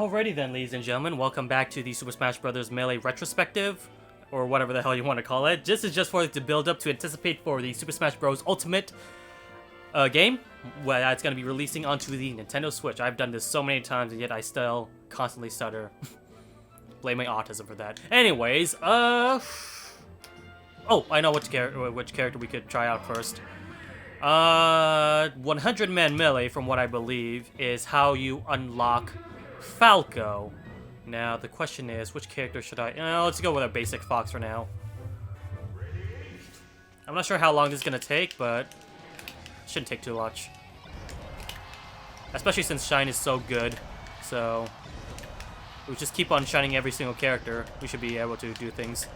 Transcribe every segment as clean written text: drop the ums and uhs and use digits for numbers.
Alrighty then, ladies and gentlemen, welcome back to the Super Smash Bros. Melee retrospective, or whatever the hell you want to call it. This is just for to build up to anticipate for the Super Smash Bros. Ultimate game, where that's going to be releasing onto the Nintendo Switch. I've done this so many times, and yet I still constantly stutter. Blame my autism for that. Anyways, oh, I know which character we could try out first. 100-man melee, from what I believe, is how you unlock Falco. Now, the question is, which character should I... let's go with a basic Fox for now. I'm not sure how long this is going to take, but it shouldn't take too much. Especially since Shine is so good. So, if we just keep on shining every single character, we should be able to do things.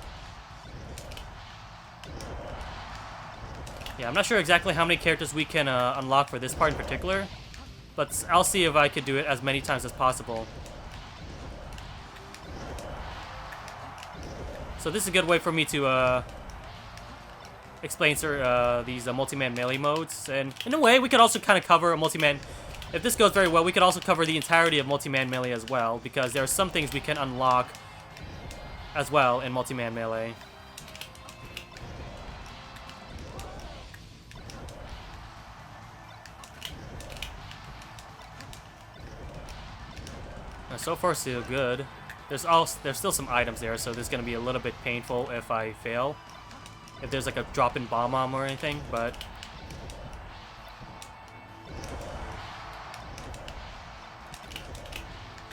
Yeah, I'm not sure exactly how many characters we can unlock for this part in particular, but I'll see if I could do it as many times as possible. So this is a good way for me to explain these multi-man melee modes, and in a way we could also kind of cover a multi-man. If this goes very well, we could also cover the entirety of multi-man melee as well, because there are some things we can unlock as well in multi-man melee. So far, so good. There's still some items there, so there's gonna be a little bit painful if I fail. If there's like a drop-in bomb or anything, but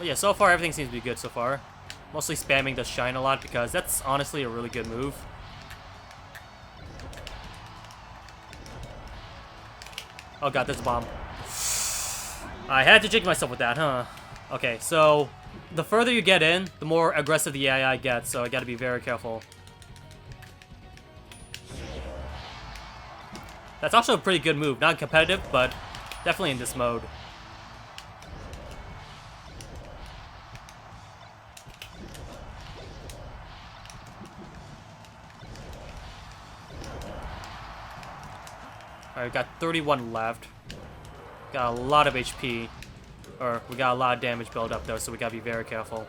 yeah, so far everything seems to be good so far. Mostly spamming the Shine a lot because that's honestly a really good move. Oh god, there's a bomb. I had to jig myself with that, huh? Okay, so the further you get in, the more aggressive the AI gets, so I gotta be very careful. That's also a pretty good move. Not competitive, but definitely in this mode. Alright, we got 31 left. Got a lot of HP. Or, we got a lot of damage build up though, so we gotta be very careful.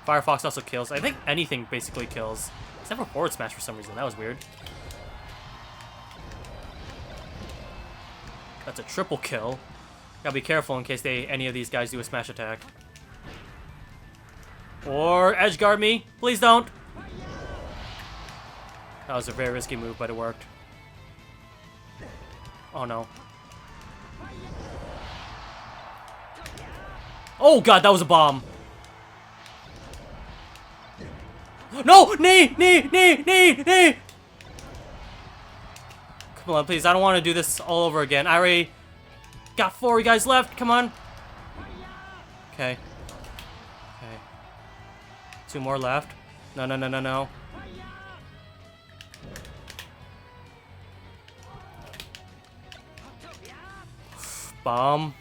Firefox also kills. I think anything basically kills. Except for forward smash for some reason. That was weird. That's a triple kill. Gotta be careful in case any of these guys do a smash attack. Or edge guard me. Please don't. That was a very risky move, but it worked. Oh no. Oh god, that was a bomb. No! Knee! Knee! Knee! Knee! Knee! Come on, please. I don't want to do this all over again. I already got 4 guys left. Come on. Okay. Okay. 2 more left. No, no, no, no, no. Bomb.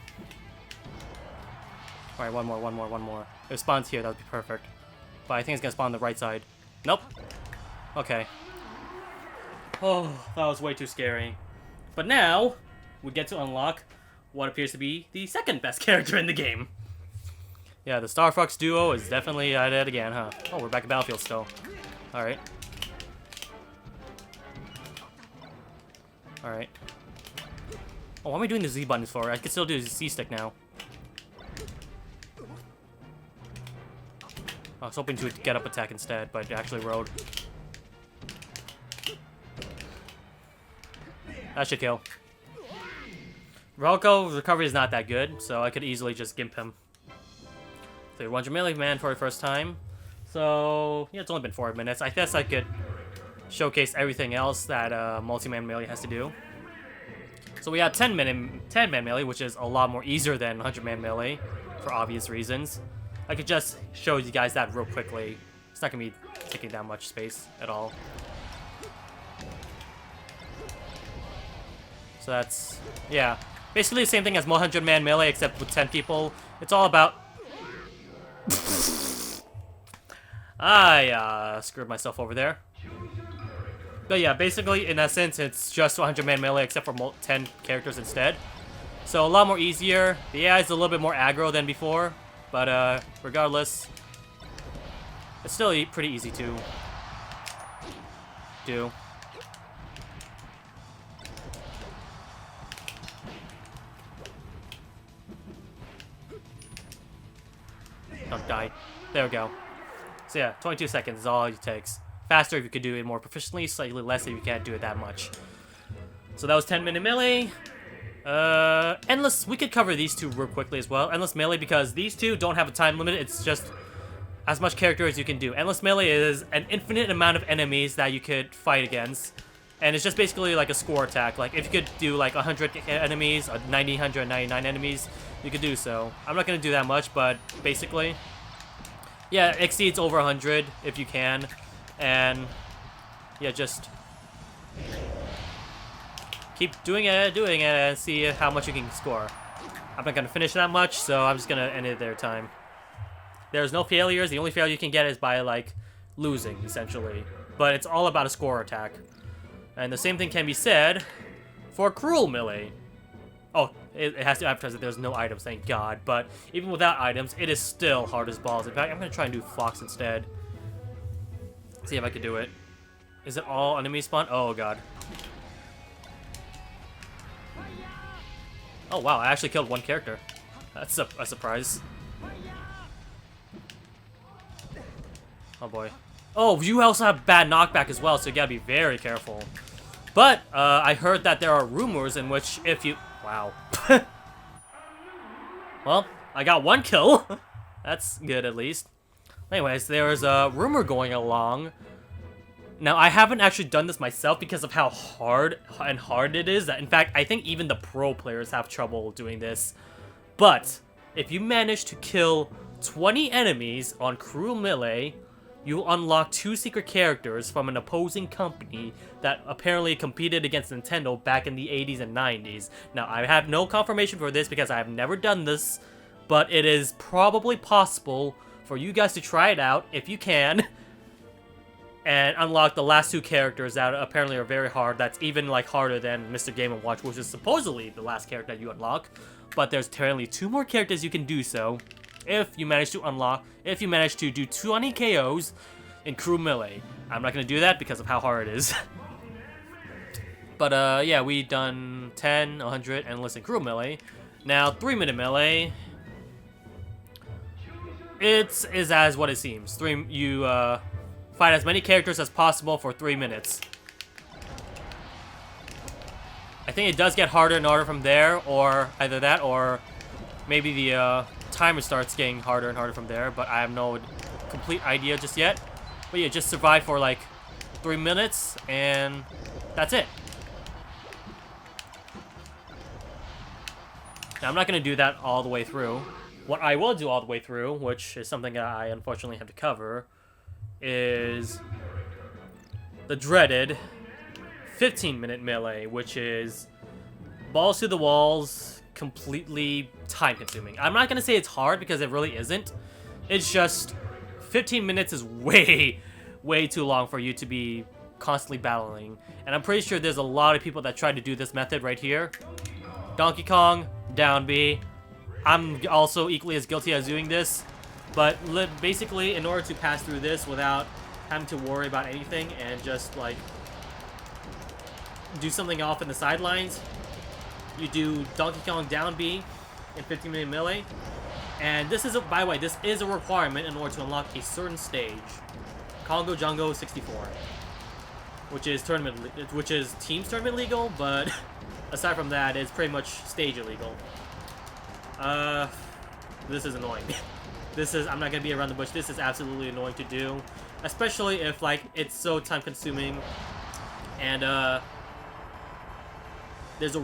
Alright, one more. If it spawns here, that would be perfect. But I think it's gonna spawn on the right side. Nope. Okay. Oh, that was way too scary. But now, we get to unlock what appears to be the second best character in the game. Yeah, the Star Fox duo is definitely at it again, huh? Oh, we're back at Battlefield still. Alright. Alright. Oh, what am I doing the Z buttons for? I can still do the C stick now. I was hoping to get up attack instead, but it actually rode. That should kill. Falco's recovery is not that good, so I could easily just gimp him. So 100 melee man for the first time. So, yeah, it's only been 4 minutes. I guess I could showcase everything else that multi-man melee has to do. So we got 10-man melee, which is a lot more easier than 100-man melee, for obvious reasons. I could just show you guys that real quickly. It's not going to be taking that much space at all. So that's, yeah. Basically the same thing as 100-man melee, except with 10 people. It's all about... I screwed myself over there. But yeah, basically, in essence, it's just 100-man melee except for 10 characters instead. So a lot more easier. The AI is a little bit more aggro than before. But regardless, it's still pretty easy to do. Don't die. There we go. So yeah, 22 seconds is all it takes. Faster if you could do it more proficiently, slightly less if you can't do it that much. So that was 10-minute melee. Endless, we could cover these two real quickly as well. Endless melee, because these two don't have a time limit, it's just as much character as you can do. Endless melee is an infinite amount of enemies that you could fight against. And it's just basically like a score attack. Like if you could do like 100 enemies, or 90, 199 enemies, you could do so. I'm not going to do that much, but basically, yeah, it exceeds over 100 if you can. And yeah, just keep doing it, and see how much you can score. I'm not going to finish that much, so I'm just going to end it their time. There's no failures. The only failure you can get is by, like, losing, essentially. But it's all about a score attack. And the same thing can be said for Cruel Melee. Oh, it has to advertise that there's no items, thank God. But even without items, it is still hard as balls. In fact, I'm going to try and do Fox instead. See if I can do it. Is it all enemy spawn? Oh, God. Oh, wow, I actually killed one character. That's a surprise. Oh, boy. Oh, you also have bad knockback as well, so you gotta be very careful. But, I heard that there are rumors in which if you... Wow. Well, I got one kill. That's good, at least. Anyways, there's a rumor going along. Now, I haven't actually done this myself because of how hard it is. In fact, I think even the pro players have trouble doing this. But, if you manage to kill 20 enemies on Cruel Melee, you unlock 2 secret characters from an opposing company that apparently competed against Nintendo back in the 80s and 90s. Now, I have no confirmation for this because I have never done this, but it is probably possible for you guys to try it out, if you can, and unlock the last 2 characters that apparently are very hard. That's even, like, harder than Mr. Game & Watch, which is supposedly the last character that you unlock. But there's apparently 2 more characters you can do so. If you manage to do 20 KOs in Cruel Melee. I'm not going to do that because of how hard it is. But, yeah, we done 10, 100, and listen, Cruel Melee. Now, 3-minute melee. It is as what it seems. You fight as many characters as possible for 3 minutes. I think it does get harder and harder from there, or either that, or maybe the timer starts getting harder and harder from there, but I have no complete idea just yet. But yeah, just survive for like 3 minutes, and that's it. Now, I'm not going to do that all the way through. What I will do all the way through, which is something that I unfortunately have to cover, is the dreaded 15-minute melee, which is balls to the walls, completely time-consuming. I'm not going to say it's hard because it really isn't. It's just 15 minutes is way too long for you to be constantly battling. And I'm pretty sure there's a lot of people that try to do this method right here. Donkey Kong, down B. I'm also equally as guilty as doing this. But basically, in order to pass through this without having to worry about anything and just, like, do something off in the sidelines, you do Donkey Kong down B in 15-minute melee. And this is, by the way, this is a requirement in order to unlock a certain stage. Congo Jungle 64. Which is Teams Tournament legal, but aside from that, it's pretty much stage illegal. This is annoying. I'm not gonna be around the bush. This is absolutely annoying to do, especially if, like, it's so time-consuming, and there's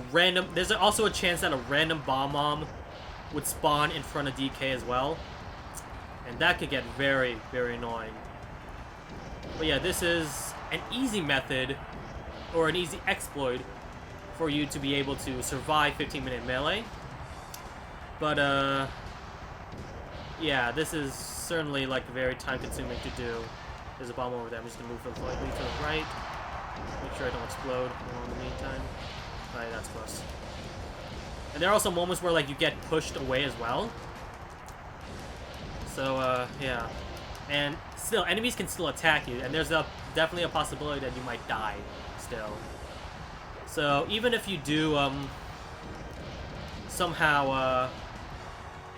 also a chance that a random bomb would spawn in front of DK as well, and that could get very, very annoying. But yeah, this is an easy method, or an easy exploit, for you to be able to survive 15-minute melee. But, yeah, this is certainly, like, very time-consuming to do. There's a bomb over there. I'm just gonna move slightly to the right. Make sure I don't explode in the meantime. Alright, that's close. And there are also moments where, like, you get pushed away as well. So, yeah. And still, enemies can still attack you, and there's definitely a possibility that you might die still. So, even if you do, somehow,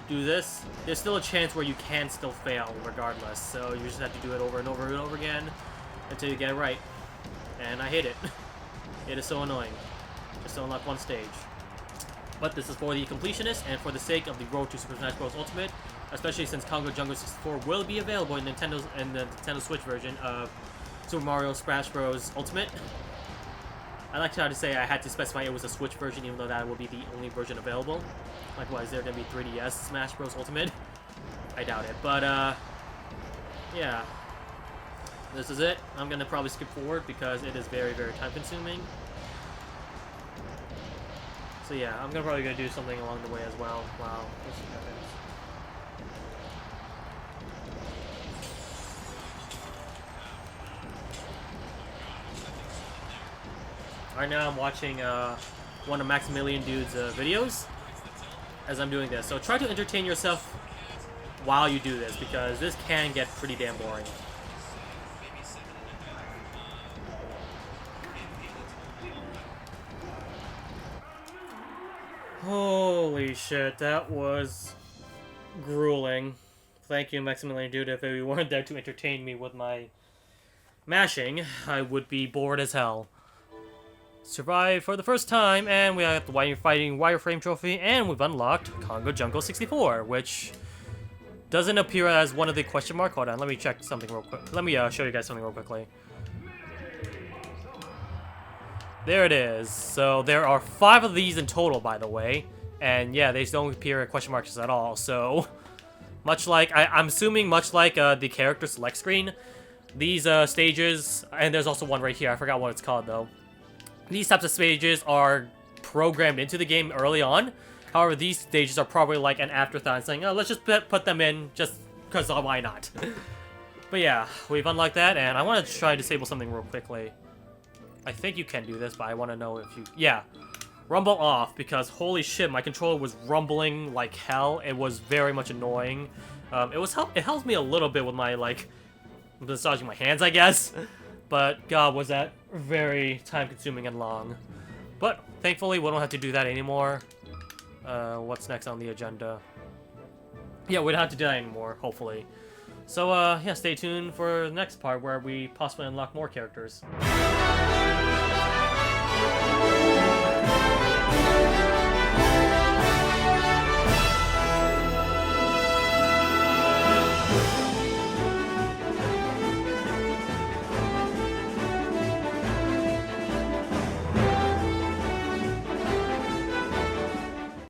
do this, there's still a chance where you can still fail regardless. So, you just have to do it over and over and over again until you get it right. And I hate it. It is so annoying. Just to unlock one stage. But this is for the completionist and for the sake of the road to Super Smash Bros. Ultimate, especially since Congo Jungle 64 will be available in the Nintendo Switch version of Super Mario Smash Bros. Ultimate. I like to say I had to specify it was a Switch version, even though that will be the only version available. Likewise, there going to be 3DS Smash Bros. Ultimate? I doubt it, but yeah. This is it. I'm going to probably skip forward because it is very, very time consuming. So yeah, I'm probably gonna do something along the way as well. Wow, this happens. Right now I'm watching one of Maximilian Dude's videos as I'm doing this. So try to entertain yourself while you do this because this can get pretty damn boring. Holy shit, that was grueling. Thank you, Maximilian Dude. If you weren't there to entertain me with my mashing, I would be bored as hell. Survived for the first time, and we have the fighting wireframe trophy, and we've unlocked Congo Jungle 64, which doesn't appear as one of the question mark. Hold on, let me check something real quick. Let me show you guys something real quickly. There it is. So there are 5 of these in total, by the way. And yeah, they don't appear at question marks at all. So much like, I'm assuming much like the character select screen, these stages, and there's also one right here. I forgot what it's called though. These types of stages are programmed into the game early on. However, these stages are probably like an afterthought saying, oh, let's just put them in just because why not? But yeah, we've unlocked that, and I want to try to disable something real quickly. I think you can do this, but I want to know if you... Yeah. Rumble off, because holy shit, my controller was rumbling like hell. It was very much annoying. It helped me a little bit with my, like, massaging my hands, I guess. But, god, was that very time-consuming and long. But, thankfully, we don't have to do that anymore. What's next on the agenda? Yeah, we don't have to do that anymore, hopefully. So, yeah, stay tuned for the next part where we possibly unlock more characters.